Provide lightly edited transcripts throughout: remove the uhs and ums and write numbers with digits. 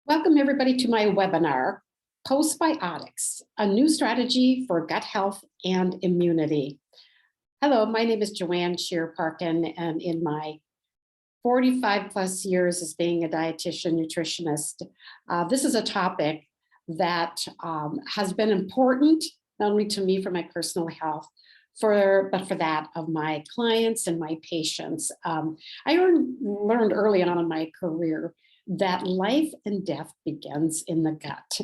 Welcome everybody to my webinar, Postbiotics, a new strategy for gut health and immunity. Hello, my name is Joanne Shearer Parkin, and in my 45 plus years as being a dietitian nutritionist, this is a topic that has been important, not only to me for my personal health, but for that of my clients and my patients. I learned early on in my career that life and death begins in the gut.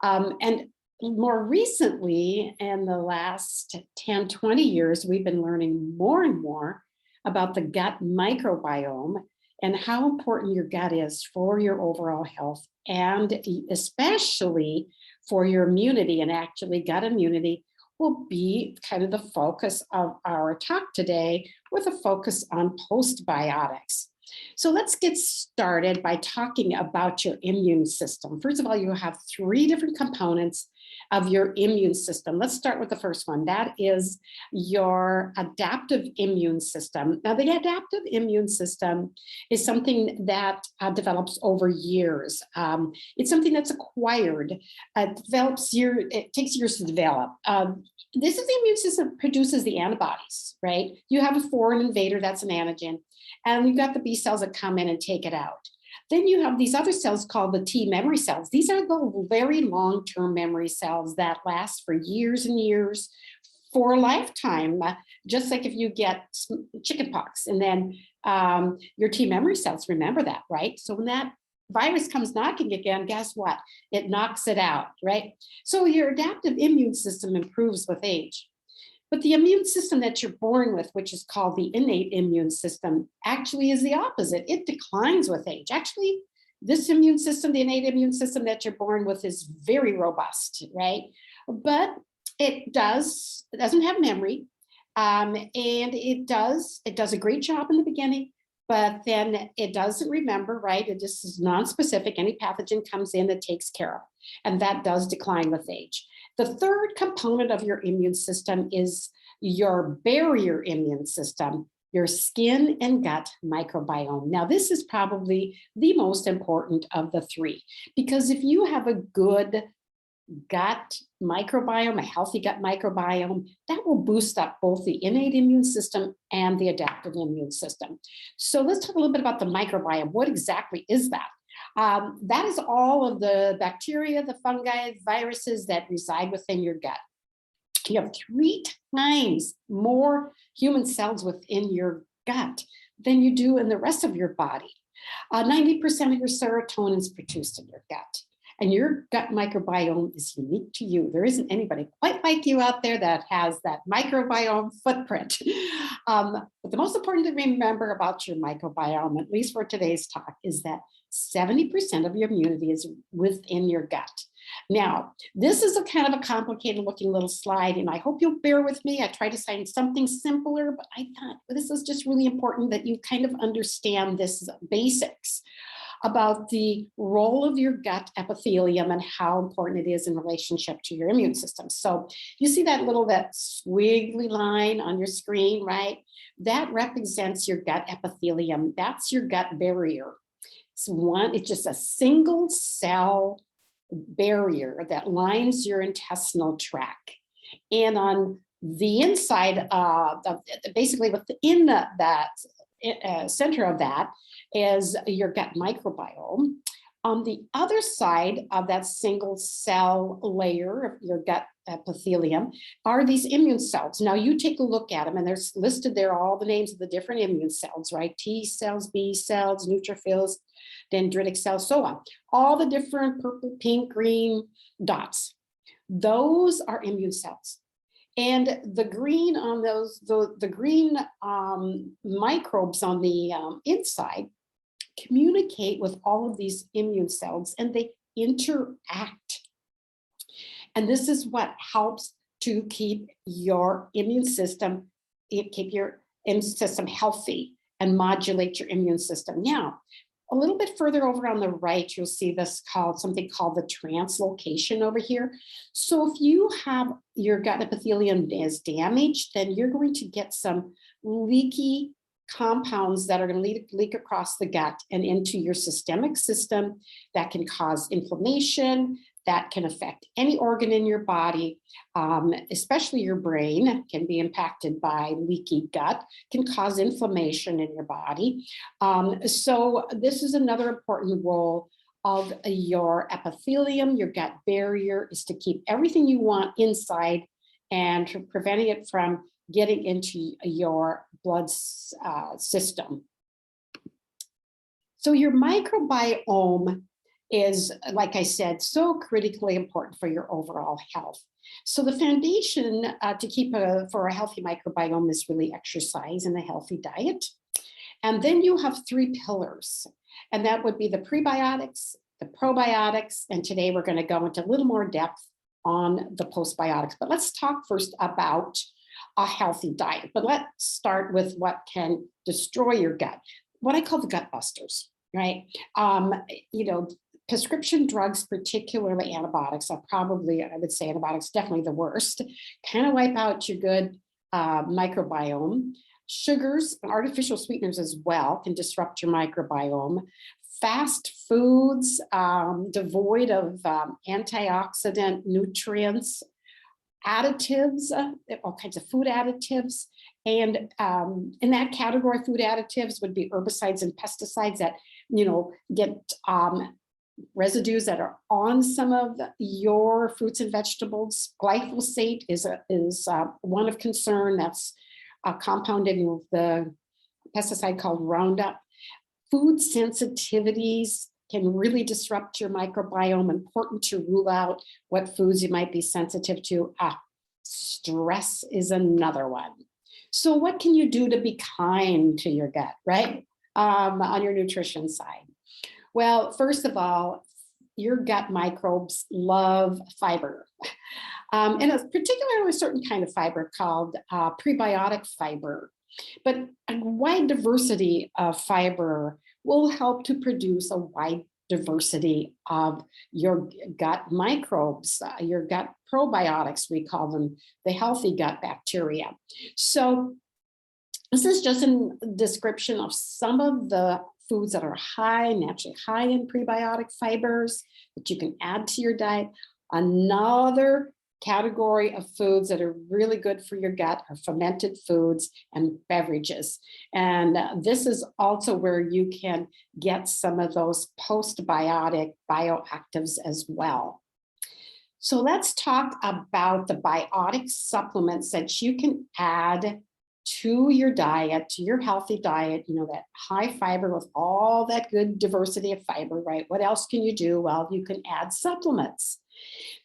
And more recently, in the last 10, 20 years, we've been learning more and more about the gut microbiome and how important your gut is for your overall health, and especially for your immunity. And actually, gut immunity will be kind of the focus of our talk today, with a focus on postbiotics. So let's get started by talking about your immune system. First of all, you have three different components of your immune system. Let's start with the first one. That is your adaptive immune system. Now, the adaptive immune system is something that develops over years. It's something that's acquired. It takes years to develop. This is the immune system produces the antibodies, right? You have a foreign invader, that's an antigen, and you've got the B cells that come in and take it out. Then you have these other cells called the T memory cells. These are the very long-term memory cells that last for years and years, for a lifetime, just like if you get chickenpox, and then your T memory cells remember that, right? So when that virus comes knocking again, guess what? It knocks it out, right? So your adaptive immune system improves with age. But the immune system that you're born with, which is called the innate immune system, actually is the opposite. It declines with age. Actually, this immune system, the innate immune system that you're born with, is very robust, right? But it doesn't have memory, and it does a great job in the beginning, but then it doesn't remember, right? It just is non-specific. Any pathogen comes in, that takes care of, and that does decline with age. The third component of your immune system is your barrier immune system, your skin and gut microbiome. Now, this is probably the most important of the three, because if you have a good gut microbiome, a healthy gut microbiome, that will boost up both the innate immune system and the adaptive immune system. So let's talk a little bit about the microbiome. What exactly is that? That is all of the bacteria, the fungi, viruses that reside within your gut. You have 3 times more human cells within your gut than you do in the rest of your body. 90% of your serotonin is produced in your gut. And your gut microbiome is unique to you. There isn't anybody quite like you out there that has that microbiome footprint. But the most important to remember about your microbiome, at least for today's talk, is that 70% of your immunity is within your gut. Now, this is a kind of a complicated looking little slide, and I hope you'll bear with me. I try to find something simpler, but I thought this is just really important that you kind of understand this basics about the role of your gut epithelium and how important it is in relationship to your immune system. So you see that squiggly line on your screen, right? That represents your gut epithelium. That's your gut barrier. It's just a single cell barrier that lines your intestinal tract. And on the inside, basically within that center of that is your gut microbiome. On the other side of that single cell layer of your gut epithelium are these immune cells. Now you take a look at them, and there's listed there all the names of the different immune cells, right? T cells, B cells, neutrophils, dendritic cells, so on. All the different purple, pink, green dots. Those are immune cells. And the green on those, the green microbes on the inside communicate with all of these immune cells, and they interact. And this is what helps to keep your immune system healthy and modulate your immune system. Now, a little bit further over on the right, you'll see something called the translocation over here. So if you have your gut epithelium is damaged, then you're going to get some leaky compounds that are going to leak across the gut and into your systemic system that can cause inflammation, that can affect any organ in your body, especially your brain can be impacted by leaky gut, can cause inflammation in your body. So this is another important role of your epithelium, your gut barrier, is to keep everything you want inside and preventing it from getting into your blood system. So your microbiome is, like I said, so critically important for your overall health. So the foundation to keep for a healthy microbiome is really exercise and a healthy diet. And then you have three pillars, and that would be the prebiotics, the probiotics, and today we're going to go into a little more depth on the postbiotics. But let's talk first about a healthy diet. But let's start with what can destroy your gut, what I call the gut busters, right? Prescription drugs, particularly antibiotics, are probably, I would say antibiotics, definitely the worst, kind of wipe out your good microbiome. Sugars and artificial sweeteners as well can disrupt your microbiome. Fast foods, devoid of antioxidant nutrients, additives, all kinds of food additives. And in that category, food additives would be herbicides and pesticides that, get residues that are on some of your fruits and vegetables. Glyphosate is one of concern. That's compounded with the pesticide called Roundup. Food sensitivities can really disrupt your microbiome. Important to rule out what foods you might be sensitive to. Stress is another one. So what can you do to be kind to your gut, right? On your nutrition side? Well, first of all, your gut microbes love fiber. And it's particularly a certain kind of fiber called prebiotic fiber. But a wide diversity of fiber will help to produce a wide diversity of your gut microbes, your gut probiotics, we call them, the healthy gut bacteria. So this is just a description of some of the foods that are naturally high in prebiotic fibers that you can add to your diet. Another category of foods that are really good for your gut are fermented foods and beverages. And this is also where you can get some of those postbiotic bioactives as well. So let's talk about the biotic supplements that you can add to your diet, to your healthy diet, that high fiber with all that good diversity of fiber, right? What else can you do? Well, you can add supplements.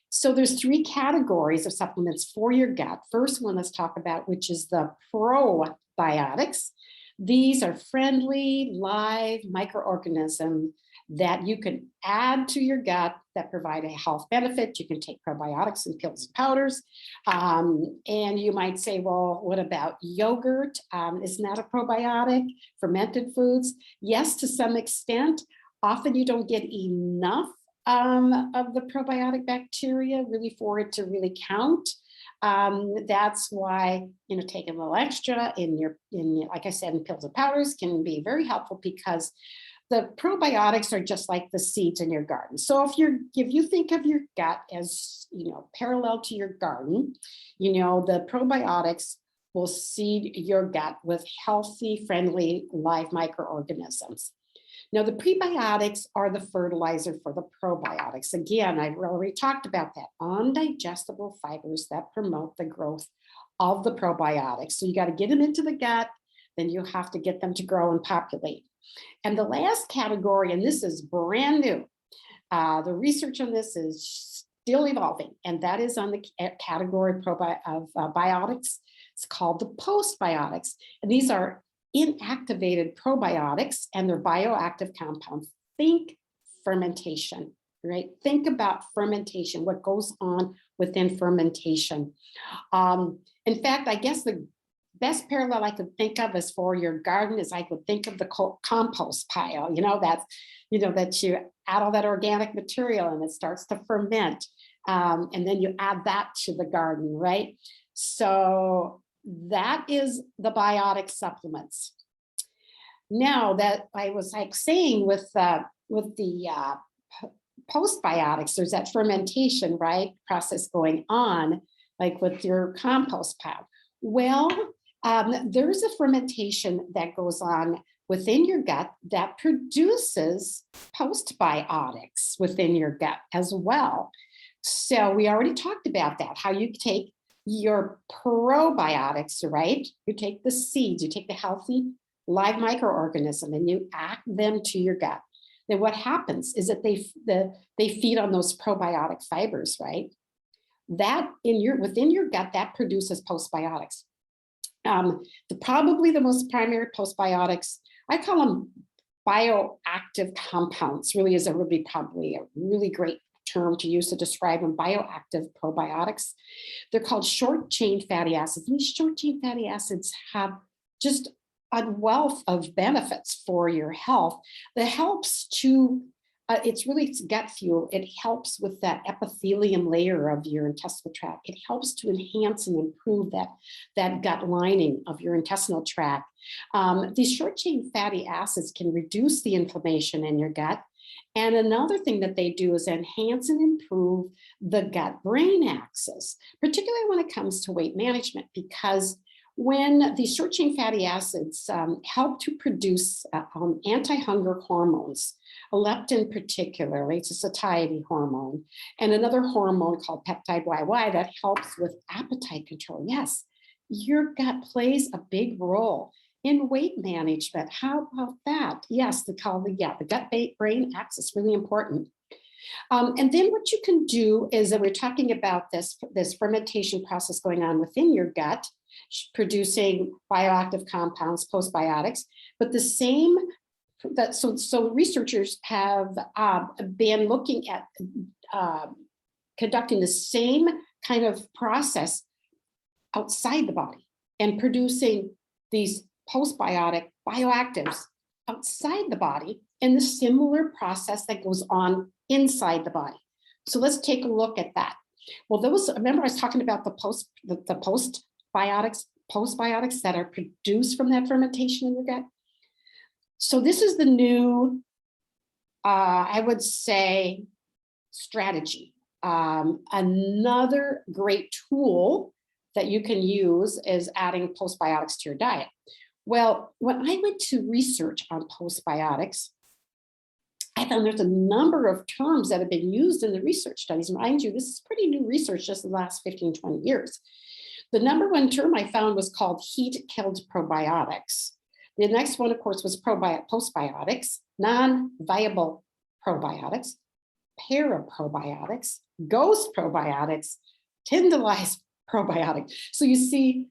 So there's three categories of supplements for your gut. First one let's talk about, which is the probiotics. These are friendly, live microorganisms that you can add to your gut that provide a health benefit. You can take probiotics in pills and powders. And you might say, well, what about yogurt? Isn't that a probiotic? Fermented foods? Yes, to some extent. Often you don't get enough of the probiotic bacteria really for it to really count. That's why, taking a little extra like I said, in pills and powders can be very helpful, because the probiotics are just like the seeds in your garden. So if you think of your gut as, parallel to your garden, the probiotics will seed your gut with healthy, friendly, live microorganisms. Now, the prebiotics are the fertilizer for the probiotics. Again, I've already talked about that, undigestible fibers that promote the growth of the probiotics. So you got to get them into the gut, then you have to get them to grow and populate. And the last category, and this is brand new, the research on this is still evolving, and that is on the category of biotics. It's called the postbiotics. And these are inactivated probiotics, and they're bioactive compounds. Think fermentation, right? Think about fermentation, what goes on within fermentation. In fact, I guess the best parallel I could think of is for your garden is I could think of the compost pile, that you add all that organic material and it starts to ferment. And then you add that to the garden, right? So that is the biotic supplements. Now that I was like saying with the postbiotics, there's that fermentation, right, process going on, like with your compost pile. Well, there's a fermentation that goes on within your gut that produces postbiotics within your gut as well. So we already talked about that, how you take your probiotics, right? You take the seeds, you take the healthy live microorganism and you act them to your gut. Then what happens is that they feed on those probiotic fibers, right? That within your gut, that produces postbiotics. Probably the most primary postbiotics, I call them bioactive compounds, really is probably a really great term to use to describe them, bioactive probiotics. They're called short chain fatty acids. And these short chain fatty acids have just a wealth of benefits for your health that helps to, it's gut fuel. It helps with that epithelium layer of your intestinal tract. It helps to enhance and improve that gut lining of your intestinal tract. These short chain fatty acids can reduce the inflammation in your gut. And another thing that they do is enhance and improve the gut-brain axis, particularly when it comes to weight management, because when these short chain fatty acids help to produce anti-hunger hormones, leptin particularly, it's a satiety hormone, and another hormone called peptide YY that helps with appetite control. Yes, your gut plays a big role in weight management. How about that? Yes, the gut-brain axis, really important. And then what you can do is that we're talking about this fermentation process going on within your gut, producing bioactive compounds, postbiotics, but the same, so researchers have been looking at conducting the same kind of process outside the body and producing these postbiotic bioactives outside the body in the similar process that goes on inside the body. So let's take a look at that. Well, remember I was talking about the postbiotics that are produced from that fermentation in your gut. So this is the new, I would say, strategy. Another great tool that you can use is adding postbiotics to your diet. Well, when I went to research on postbiotics, I found there's a number of terms that have been used in the research studies. Mind you, this is pretty new research just in the last 15, 20 years. The number one term I found was called heat-killed probiotics. The next one, of course, was postbiotics, non-viable probiotics, paraprobiotics, ghost probiotics, tyndallized probiotics. So you see,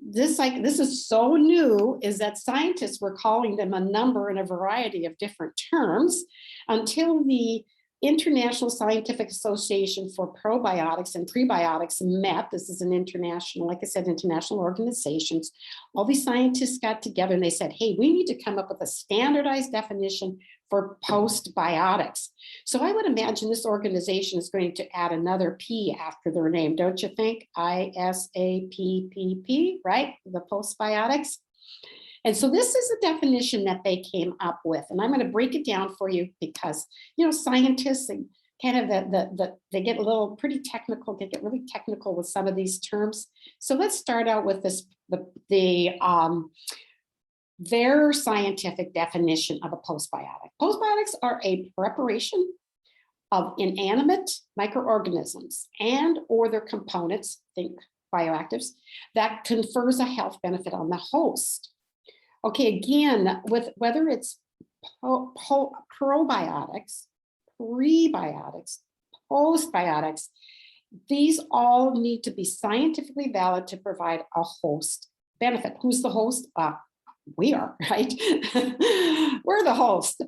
this is so new, is that scientists were calling them a number and a variety of different terms until the International Scientific Association for Probiotics and Prebiotics met. This is an international, like I said, international organizations. All these scientists got together and they said, hey, we need to come up with a standardized definition for postbiotics. So I would imagine this organization is going to add another P after their name, don't you think? ISAPPP, right? The postbiotics. And so this is the definition that they came up with. And I'm going to break it down for you because, you know, scientists and kind of they get a little pretty technical, they get really technical with some of these terms. So let's start out with their scientific definition of a postbiotic. Postbiotics are a preparation of inanimate microorganisms and or their components, think bioactives, that confers a health benefit on the host. Okay, again, whether it's probiotics, prebiotics, postbiotics, these all need to be scientifically valid to provide a host benefit. Who's the host? We are, right? We're the host.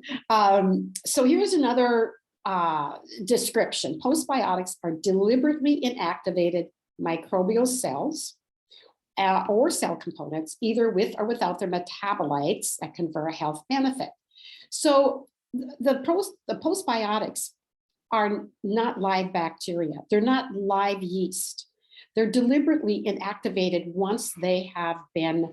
So here's another description. Postbiotics are deliberately inactivated microbial cells or cell components, either with or without their metabolites that confer a health benefit. So the postbiotics are not live bacteria. They're not live yeast. They're deliberately inactivated once they have been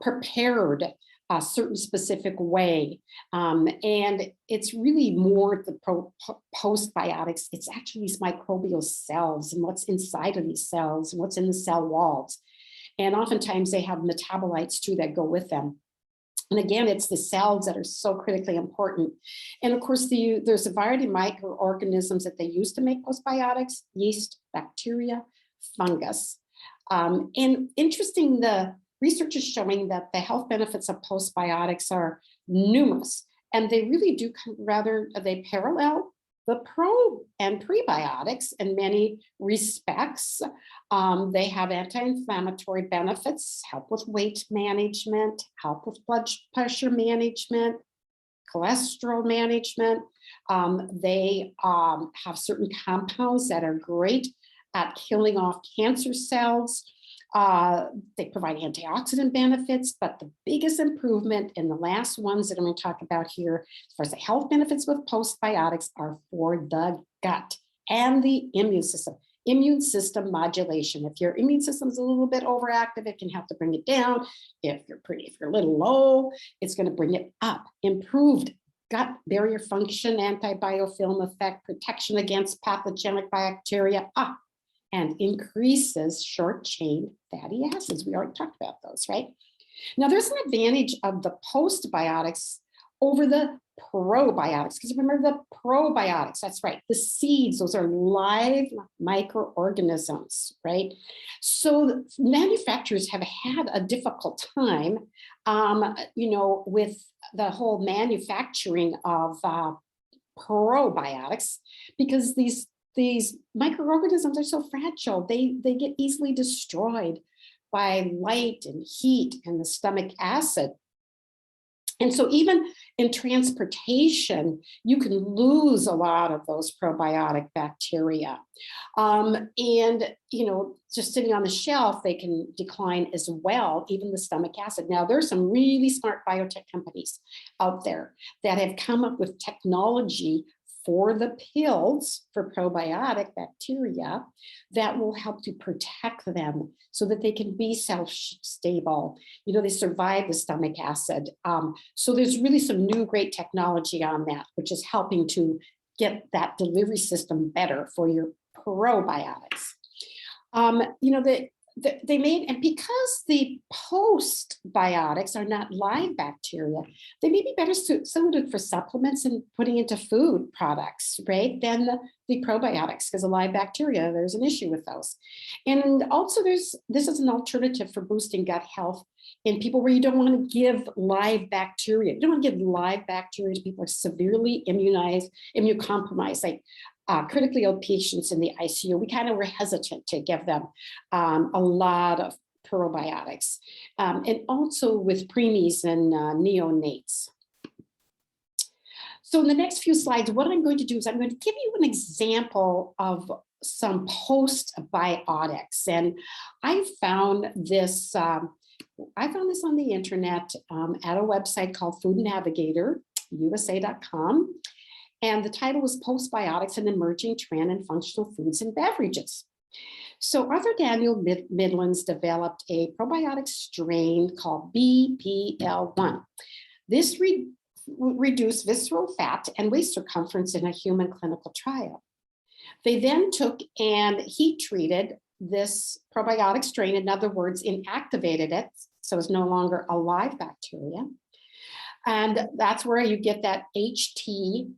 prepared a certain specific way. And it's really more the postbiotics. It's actually these microbial cells and what's inside of these cells and what's in the cell walls. And oftentimes they have metabolites too that go with them. And again, it's the cells that are so critically important. And of course, there's a variety of microorganisms that they use to make postbiotics: yeast, bacteria, fungus. And interesting, the research is showing that the health benefits of postbiotics are numerous, and they really do they parallel the pro and prebiotics in many respects. They have anti-inflammatory benefits, help with weight management, help with blood pressure management, cholesterol management. They have certain compounds that are great at killing off cancer cells. They provide antioxidant benefits, but the biggest improvement in the last ones that I'm going to talk about here, as far as the health benefits with postbiotics, are for the gut and the immune system. Immune system modulation. If your immune system is a little bit overactive, it can help to bring it down. If you're a little low, it's going to bring it up. Improved gut barrier function, antibiofilm effect, protection against pathogenic bacteria, and increases short-chain fatty acids. We already talked about those, right? Now, there's an advantage of the postbiotics over the probiotics, because remember the probiotics, that's right, the seeds, those are live microorganisms, right? So manufacturers have had a difficult time, with the whole manufacturing of probiotics, because these microorganisms are so fragile. They get easily destroyed by light and heat and the stomach acid. And so even in transportation, you can lose a lot of those probiotic bacteria. And, just sitting on the shelf, they can decline as well, even the stomach acid. Now, there's some really smart biotech companies out there that have come up with technology for the pills for probiotic bacteria that will help to protect them so that they can be self-stable. They survive the stomach acid. So there's really some new great technology on that, which is helping to get that delivery system better for your probiotics. They made, and because the postbiotics are not live bacteria, they may be better suited for supplements and putting into food products, right, than the probiotics, because the live bacteria, there's an issue with those. And also this is an alternative for boosting gut health in people where you don't want to give live bacteria. You don't want to give live bacteria to people who are severely immunocompromised, like critically ill patients in the ICU. We kind of were hesitant to give them a lot of probiotics, and also with preemies and neonates. So in the next few slides, what I'm going to do is I'm going to give you an example of some postbiotics. And I found this on the internet at a website called Food Navigator, USA.com. And the title was Postbiotics, an Emerging Trend in Functional Foods and Beverages. So Arthur Daniel Midlands developed a probiotic strain called BPL1. This reduced visceral fat and waist circumference in a human clinical trial. They then took and heat treated this probiotic strain, in other words, inactivated it, so it's no longer a live bacteria. And that's where you get that HT-BPL1,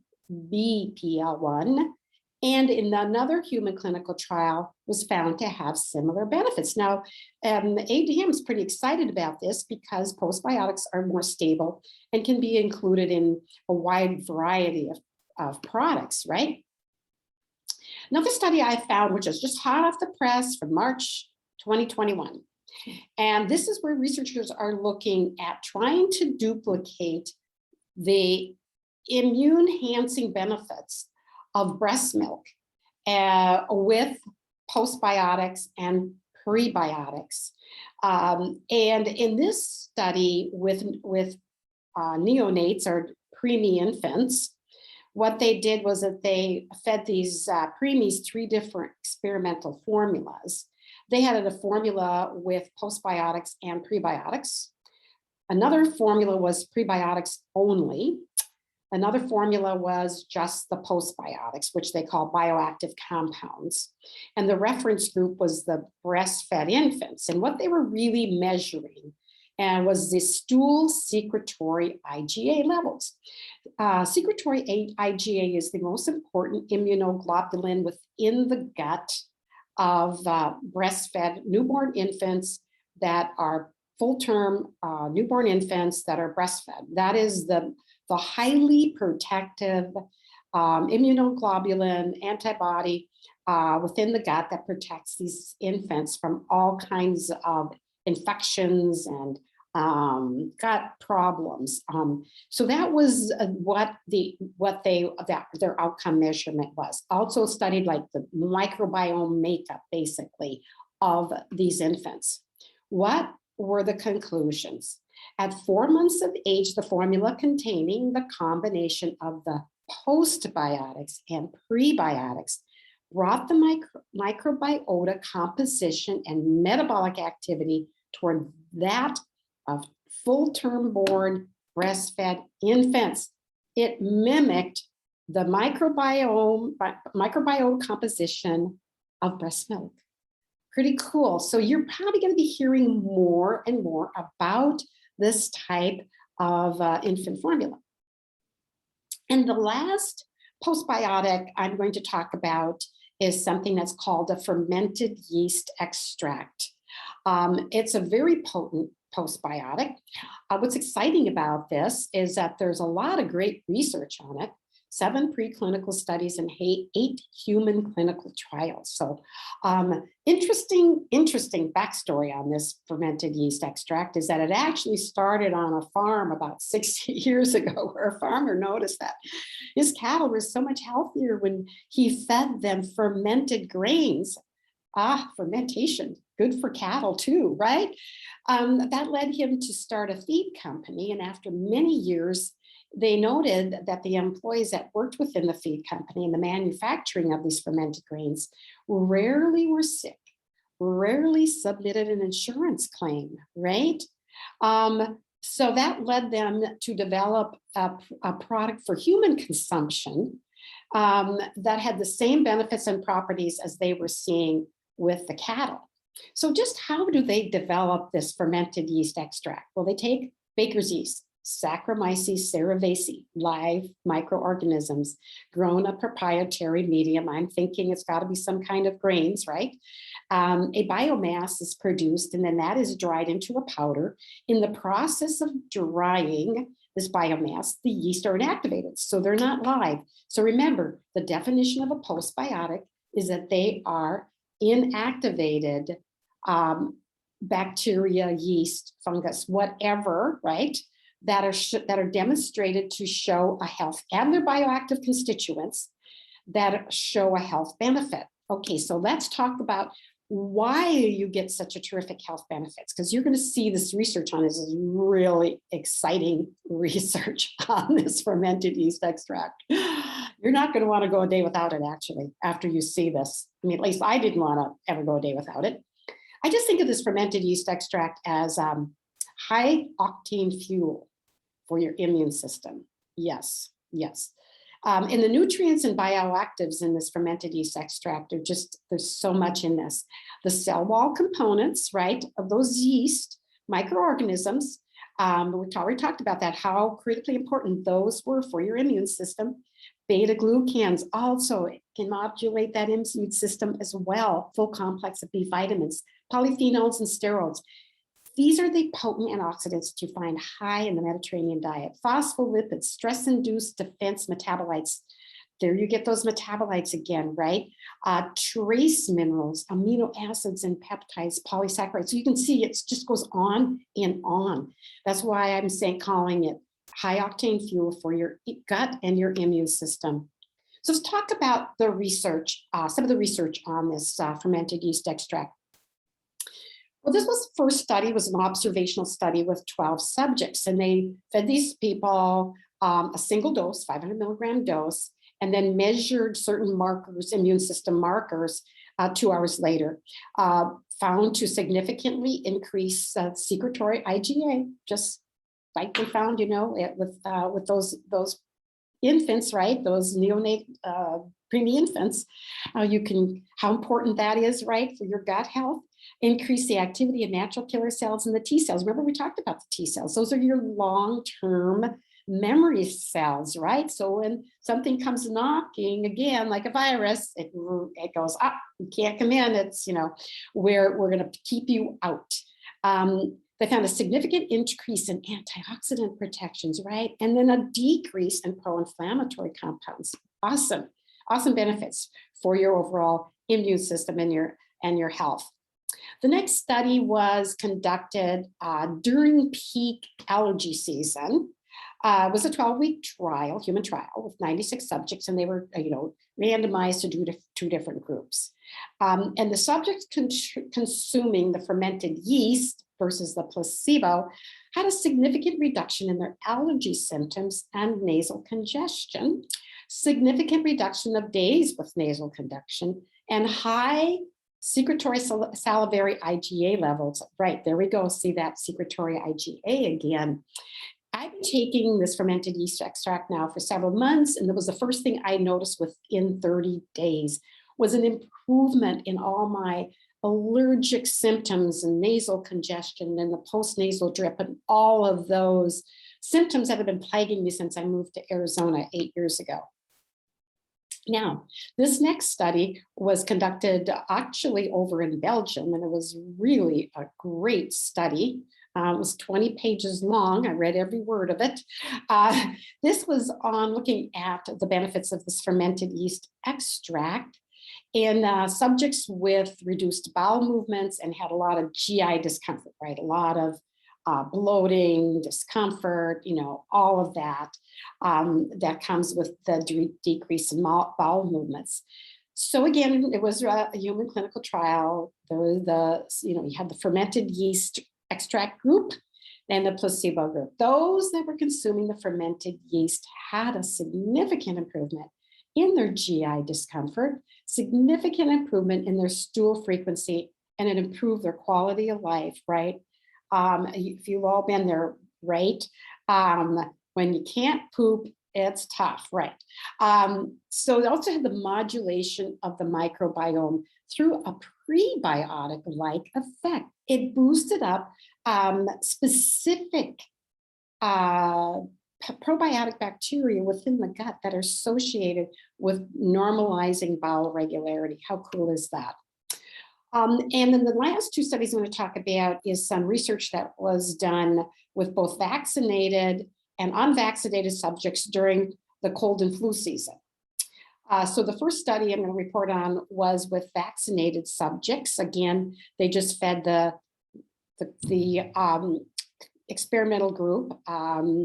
and in another human clinical trial was found to have similar benefits. Now, ADM is pretty excited about this because postbiotics are more stable and can be included in a wide variety of products, right? Another study I found, which is just hot off the press from March 2021, and this is where researchers are looking at trying to duplicate the immune-enhancing benefits of breast milk with postbiotics and prebiotics. And in this study with neonates or preemie infants, what they did was that they fed these preemies 3 different experimental formulas. They had a formula with postbiotics and prebiotics, Another formula was prebiotics only. Another formula was just the postbiotics, which they call bioactive compounds. And the reference group was the breastfed infants. And what they were really measuring was the stool secretory IgA levels. Secretory IgA is the most important immunoglobulin within the gut of breastfed newborn infants that are full-term newborn infants that are breastfed. That is the highly protective immunoglobulin antibody within the gut that protects these infants from all kinds of infections and gut problems. So that was what their outcome measurement was. Also studied like the microbiome makeup, basically, of these infants. What were the conclusions? At 4 months of age, the formula containing the combination of the postbiotics and prebiotics brought the microbiota composition and metabolic activity toward that of full-term born breastfed infants. It mimicked the microbiome composition of breast milk. Pretty cool. So you're probably going to be hearing more and more about this type of infant formula. And the last postbiotic I'm going to talk about is something that's called a fermented yeast extract. It's a very potent postbiotic. What's exciting about this is that there's a lot of great research on it. 7 preclinical studies and 8 human clinical trials. So interesting backstory on this fermented yeast extract is that it actually started on a farm about 60 years ago, where a farmer noticed that his cattle were so much healthier when he fed them fermented grains. Fermentation, good for cattle too, right? That led him to start a feed company. And after many years, they noted that the employees that worked within the feed company and the manufacturing of these fermented grains rarely were sick, rarely submitted an insurance claim, right? So that led them to develop a product for human consumption that had the same benefits and properties as they were seeing with the cattle. So just how do they develop this fermented yeast extract? Well, they take baker's yeast, Saccharomyces cerevisiae, live microorganisms grown a proprietary medium. I'm thinking it's got to be some kind of grains, right? A biomass is produced, and then that is dried into a powder. In the process of drying this biomass, the yeast are inactivated, so they're not live. So remember, the definition of a postbiotic is that they are inactivated bacteria, yeast, fungus, whatever, right? That are demonstrated to show a health, and their bioactive constituents that show a health benefit. Okay, so let's talk about why you get such a terrific health benefits, because you're going to see this research on this is really exciting research on this fermented yeast extract. You're not going to want to go a day without it, actually, after you see this. I mean, at least I didn't want to ever go a day without it. I just think of this fermented yeast extract as high octane fuel for your immune system. Yes, yes. And the nutrients and bioactives in this fermented yeast extract there's so much in this. The cell wall components, right, of those yeast microorganisms, we already talked about that, how critically important those were for your immune system. Beta glucans also can modulate that immune system as well. Full complex of B vitamins, polyphenols and sterols. These are the potent antioxidants you find high in the Mediterranean diet. Phospholipids, stress-induced defense metabolites. There you get those metabolites again, right? Trace minerals, amino acids and peptides, polysaccharides. So you can see it just goes on and on. That's why I'm calling it high octane fuel for your gut and your immune system. So let's talk about the research, some of the research on this fermented yeast extract. Well, this first study was an observational study with 12 subjects, and they fed these people a single dose, 500 milligram dose, and then measured certain markers, immune system markers, 2 hours later, found to significantly increase secretory IgA, just like they found, with those infants, right? Those neonate preemie infants, how important that is, right, for your gut health. Increase the activity of natural killer cells and the T cells. Remember, we talked about the T cells. Those are your long-term memory cells, right? So when something comes knocking again, like a virus, it goes, you can't come in. It's, we're going to keep you out. They found a significant increase in antioxidant protections, right? And then a decrease in pro-inflammatory compounds. Awesome benefits for your overall immune system and your health. The next study was conducted during peak allergy season. It was a 12-week trial, human trial, with 96 subjects, and they were, randomized to two different groups. And the subjects consuming the fermented yeast versus the placebo had a significant reduction in their allergy symptoms and nasal congestion, significant reduction of days with nasal congestion, and high secretory salivary IgA levels. Right, there we go. See that secretory IgA again. I've been taking this fermented yeast extract now for several months, and that was the first thing I noticed within 30 days was an improvement in all my allergic symptoms and nasal congestion and the post-nasal drip and all of those symptoms that have been plaguing me since I moved to Arizona 8 years ago. Now, this next study was conducted actually over in Belgium, and it was really a great study. It was 20 pages long. I read every word of it. This was on looking at the benefits of this fermented yeast extract in subjects with reduced bowel movements and had a lot of GI discomfort, right? A lot of bloating, discomfort, all of that that comes with the decrease in bowel movements. So again, it was a human clinical trial. There was you had the fermented yeast extract group and the placebo group. Those that were consuming the fermented yeast had a significant improvement in their GI discomfort, significant improvement in their stool frequency, and it improved their quality of life, right? If you've all been there, right? When you can't poop, it's tough, right? So it also had the modulation of the microbiome through a prebiotic-like effect. It boosted up specific probiotic bacteria within the gut that are associated with normalizing bowel regularity. How cool is that? And then the last two studies I'm going to talk about is some research that was done with both vaccinated and unvaccinated subjects during the cold and flu season. So the first study I'm going to report on was with vaccinated subjects. Again, they just fed the experimental group,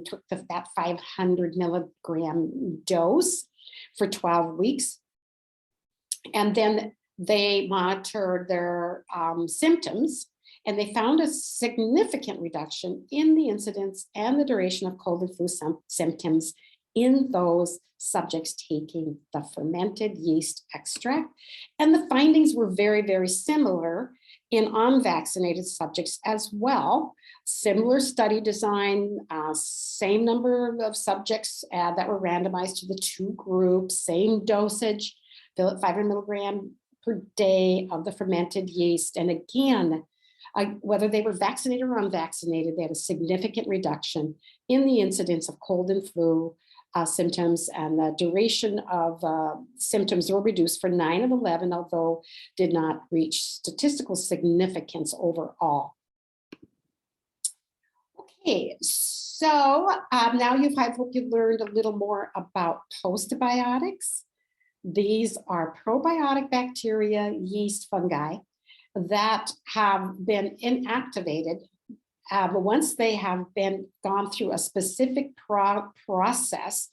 took that 500 milligram dose for 12 weeks. And then they monitored their symptoms, and they found a significant reduction in the incidence and the duration of cold and flu symptoms in those subjects taking the fermented yeast extract. And the findings were very, very similar in unvaccinated subjects as well. Similar study design, same number of subjects that were randomized to the two groups, same dosage, 500 milligram per day of the fermented yeast. And again, whether they were vaccinated or unvaccinated, they had a significant reduction in the incidence of cold and flu symptoms, and the duration of symptoms were reduced for 9 of 11, although did not reach statistical significance overall. Okay, so now I hope you've learned a little more about postbiotics. These are probiotic bacteria, yeast, fungi that have been inactivated. But once they have gone through a specific process,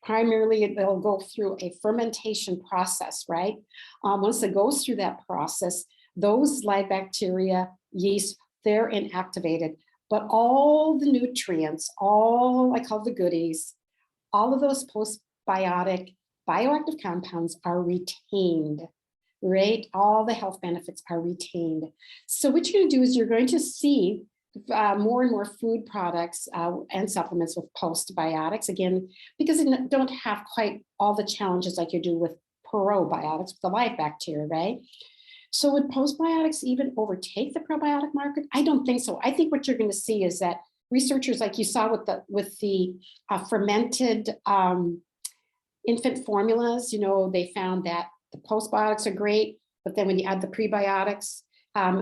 primarily they'll go through a fermentation process, right? Once it goes through that process, those live bacteria, yeast, they're inactivated. But all the nutrients, all I call the goodies, all of those postbiotic bioactive compounds are retained, right? All the health benefits are retained. So what you're going to do is you're going to see more and more food products and supplements with postbiotics, again, because they don't have quite all the challenges like you do with probiotics, with the live bacteria, right? So would postbiotics even overtake the probiotic market? I don't think so. I think what you're going to see is that researchers, like you saw with the fermented infant formulas, they found that the postbiotics are great, but then when you add the prebiotics,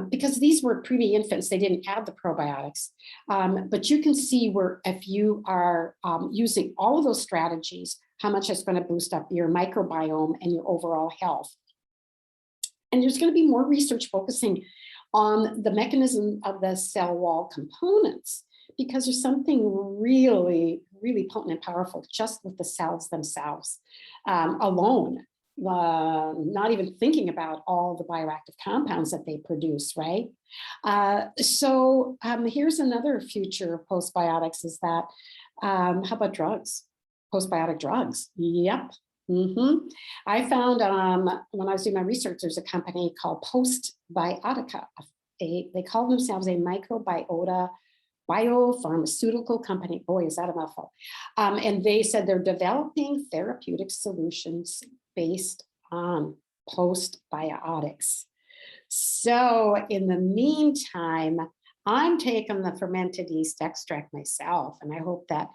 because these were preemie infants, they didn't add the probiotics. But you can see where if you are using all of those strategies, how much it's going to boost up your microbiome and your overall health. And there's going to be more research focusing on the mechanism of the cell wall components, because there's something really, really potent and powerful just with the cells themselves alone. Not even thinking about all the bioactive compounds that they produce, right? So here's another future of postbiotics is that, how about drugs? Postbiotic drugs, yep. I found when I was doing my research, there's a company called Postbiotica. They call themselves a microbiota biopharmaceutical company. Boy, is that a mouthful. And they said they're developing therapeutic solutions based on postbiotics. So in the meantime, I'm taking the fermented yeast extract myself, and I hope that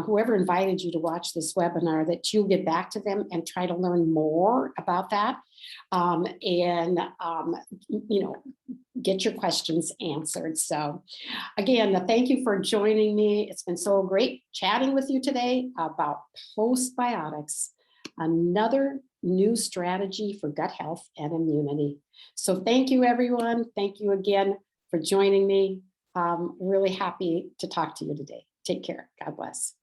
whoever invited you to watch this webinar, that you'll get back to them and try to learn more about that, get your questions answered. So again, thank you for joining me. It's been so great chatting with you today about postbiotics, another new strategy for gut health and immunity. So thank you, everyone. Thank you again for joining me. Really happy to talk to you today. Take care. God bless.